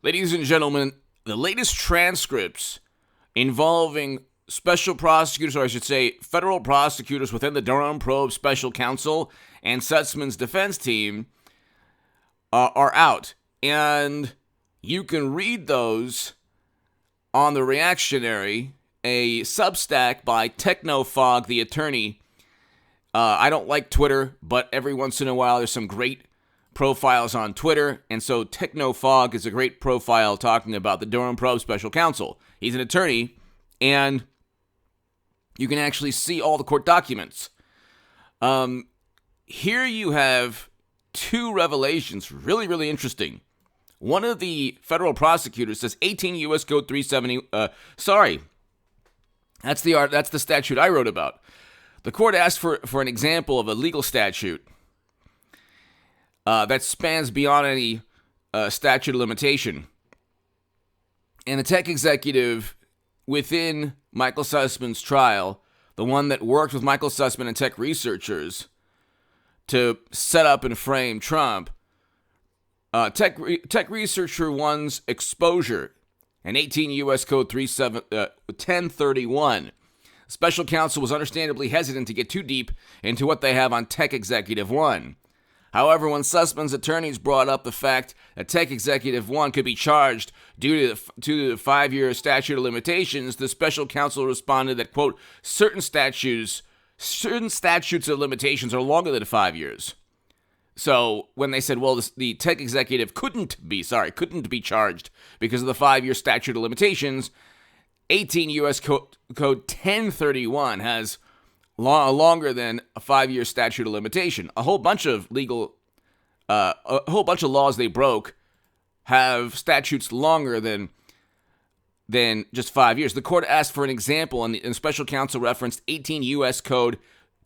Ladies and gentlemen, the latest transcripts involving special prosecutors, or I should say federal prosecutors within the Durham probe special counsel and Sussman's defense team are out. And you can read those on The Reactionary, a Substack by Technofog, the attorney. I don't like Twitter, but every once in a while there's some great profiles on Twitter, and so Technofog is a great profile talking about the Durham probe special counsel. He's an attorney, and you can actually see all the court documents. Here you have two revelations, really, really interesting. One of the federal prosecutors says 18 U.S. Code 370. That's the statute I wrote about. The court asked for an example of a legal statute that spans beyond any statute of limitation. And the tech executive within Michael Sussman's trial, the one that worked with Michael Sussman and tech researchers to set up and frame Trump, tech researcher one's exposure, and 18 U.S. Code 1031. Special counsel was understandably hesitant to get too deep into what they have on tech executive one. However, when Sussman's attorneys brought up the fact that Tech Executive 1 could be charged due to the 5-year statute of limitations, the special counsel responded that, quote, certain statutes of limitations are longer than 5 years. So when they said, well, the Tech Executive couldn't be charged because of the 5-year statute of limitations, 18 U.S. Code 1031 has longer than a 5-year statute of limitation. A whole bunch of laws they broke have statutes longer than just 5 years. The court asked for an example, and special counsel referenced 18 U.S. Code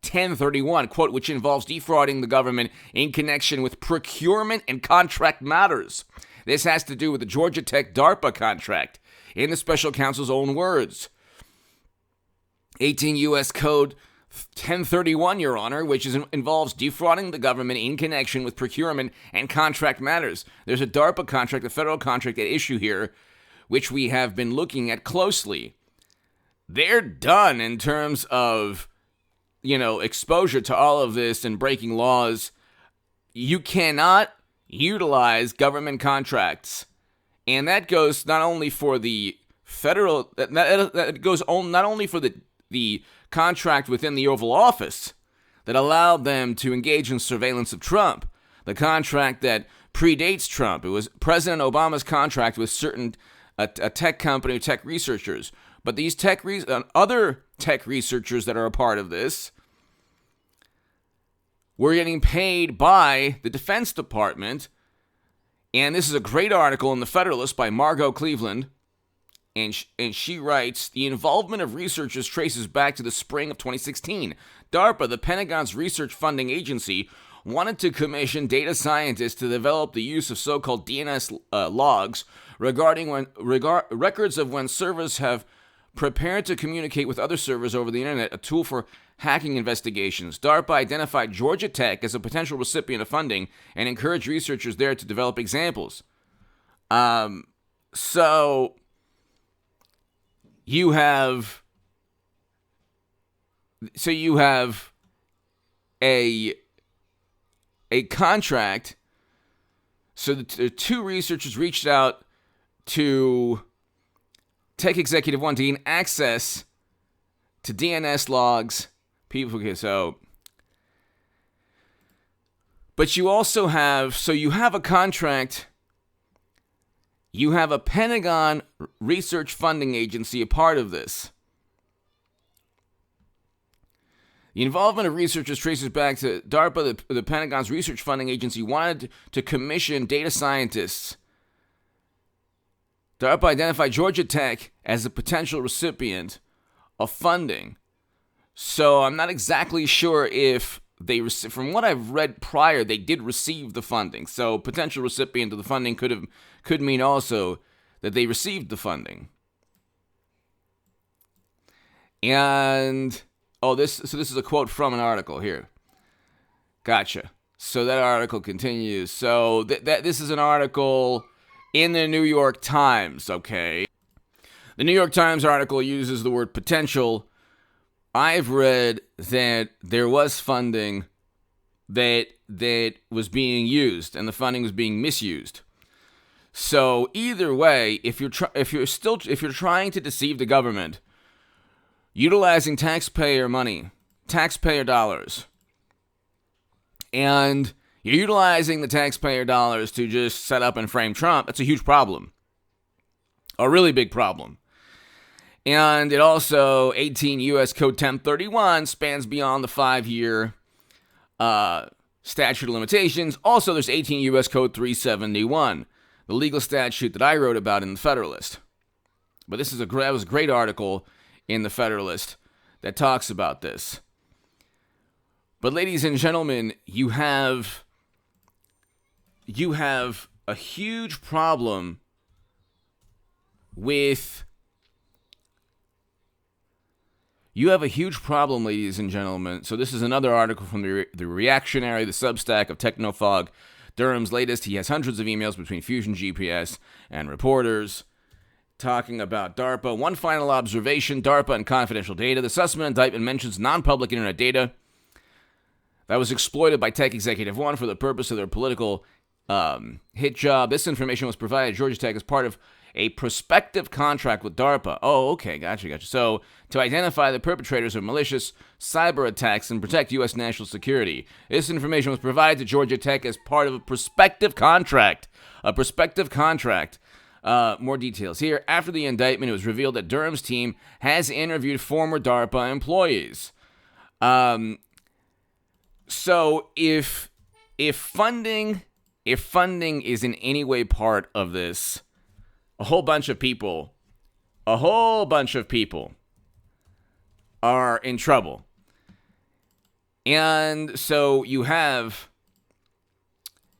1031, quote, which involves defrauding the government in connection with procurement and contract matters. This has to do with the Georgia Tech DARPA contract. In the special counsel's own words, 18 U.S. Code 1031, Your Honor, which involves defrauding the government in connection with procurement and contract matters. There's a DARPA contract, a federal contract at issue here, which we have been looking at closely. They're done in terms of, exposure to all of this and breaking laws. You cannot utilize government contracts. And that goes not only for the federal, that goes on not only for the contract within the Oval Office that allowed them to engage in surveillance of Trump, the contract that predates Trump. It was President Obama's contract with certain a tech company, tech researchers. But these other tech researchers that are a part of this were getting paid by the Defense Department. And this is a great article in The Federalist by Margot Cleveland. And she writes, the involvement of researchers traces back to the spring of 2016. DARPA, the Pentagon's research funding agency, wanted to commission data scientists to develop the use of so-called DNS logs regarding records of when servers have prepared to communicate with other servers over the internet, a tool for hacking investigations. DARPA identified Georgia Tech as a potential recipient of funding and encouraged researchers there to develop examples. So you have a contract. So the two researchers reached out to Tech Executive 1 to gain access to DNS logs. But you also have, you have a contract. You have a Pentagon research funding agency a part of this. The involvement of researchers traces back to DARPA, the Pentagon's research funding agency, wanted to commission data scientists. DARPA identified Georgia Tech as a potential recipient of funding. So I'm not exactly sure if from what I've read prior, they did receive the funding. So potential recipient of the funding could mean also that they received the funding. And this is a quote from an article here. Gotcha. So that article continues. So this is an article in the New York Times, okay? The New York Times article uses the word potential. I've read that there was funding that was being used, and the funding was being misused. So either way, if you're trying to deceive the government, utilizing taxpayer money, taxpayer dollars, and you're utilizing the taxpayer dollars to just set up and frame Trump, that's a huge problem. A really big problem. And it also, 18 U.S. Code 1031 spans beyond the 5-year statute of limitations. Also, there's 18 U.S. Code 371, the legal statute that I wrote about in the Federalist. But that was a great article in the Federalist that talks about this. But ladies and gentlemen, you have a huge problem with... You have a huge problem, ladies and gentlemen. So this is another article from the Reactionary, the Substack of Technofog. Durham's latest. He has hundreds of emails between Fusion GPS and reporters talking about DARPA. One final observation, DARPA and confidential data. The Sussman indictment mentions non-public internet data that was exploited by Tech Executive One for the purpose of their political hit job. This information was provided at Georgia Tech as part of a prospective contract with DARPA. Oh, okay, gotcha. So, to identify the perpetrators of malicious cyber attacks and protect U.S. national security. This information was provided to Georgia Tech as part of a prospective contract. More details here. After the indictment, it was revealed that Durham's team has interviewed former DARPA employees. So, if funding is in any way part of this, a whole bunch of people are in trouble. And so you have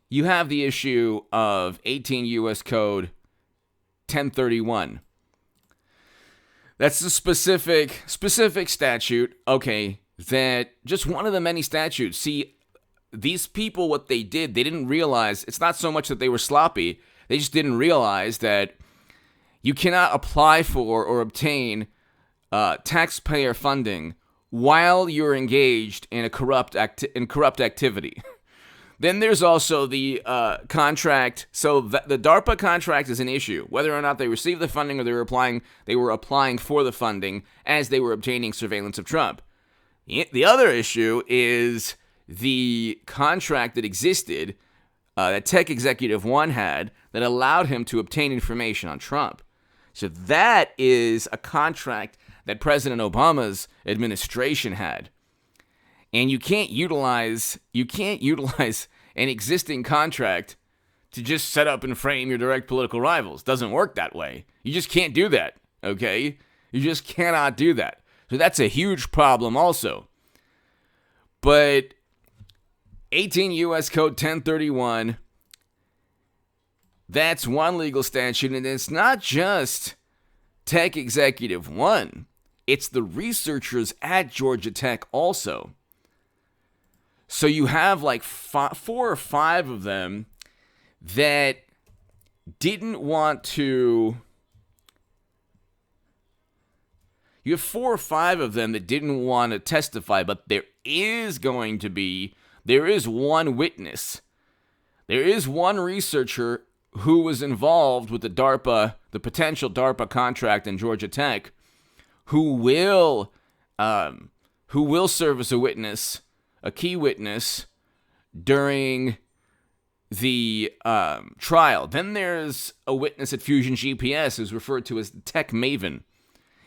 the issue of 18 U.S. Code 1031. That's the specific statute, okay, that just one of the many statutes. See, these people, what they did, they didn't realize, it's not so much that they were sloppy, they just didn't realize that you cannot apply for or obtain taxpayer funding while you're engaged in a corrupt activity. Then there's also the contract. So the DARPA contract is an issue, whether or not they received the funding or they were applying for the funding as they were obtaining surveillance of Trump. The other issue is the contract that existed that Tech Executive One had that allowed him to obtain information on Trump. So that is a contract that President Obama's administration had. And you can't utilize an existing contract to just set up and frame your direct political rivals. Doesn't work that way. You just can't do that, okay? You just cannot do that. So that's a huge problem also. But 18 U.S. Code 1031, that's one legal statute, and it's not just Tech Executive One. It's the researchers at Georgia Tech also. So you have like 4 or 5 of them that didn't want to... You have 4 or 5 of them that didn't want to testify, but there is one witness. There is one researcher who was involved with the potential DARPA contract in Georgia Tech, who will serve as a witness, a key witness, during the trial. Then there's a witness at Fusion GPS who's referred to as the Tech Maven.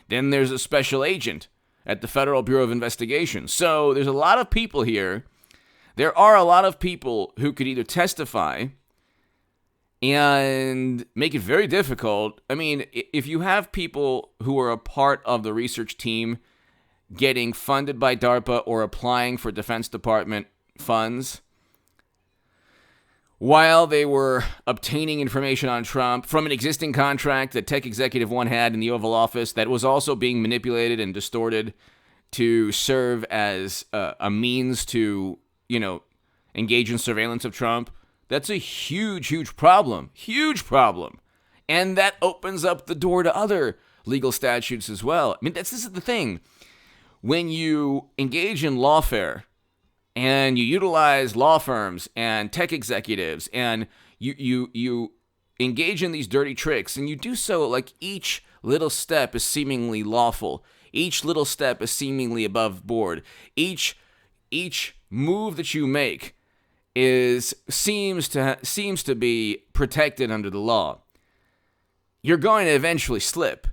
Then there's a special agent at the Federal Bureau of Investigation. So there's a lot of people here. There are a lot of people who could either testify and make it very difficult. I mean, if you have people who are a part of the research team getting funded by DARPA or applying for Defense Department funds while they were obtaining information on Trump from an existing contract that Tech Executive One had in the Oval Office that was also being manipulated and distorted to serve as a means to, engage in surveillance of Trump, That's a huge problem. Huge problem. And that opens up the door to other legal statutes as well. I mean, this is the thing. When you engage in lawfare and you utilize law firms and tech executives and you engage in these dirty tricks, and you do so like each little step is seemingly lawful. Each little step is seemingly above board. Each move that you make seems to be protected under the law. You're going to eventually slip.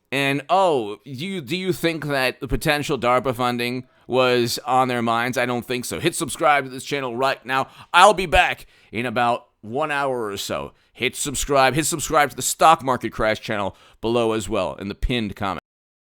And do you think that the potential DARPA funding was on their minds? I don't think so. Hit subscribe to this channel right now. I'll be back in about 1 hour or so. Hit subscribe. Hit subscribe to the Stock Market Crash channel below as well in the pinned comment.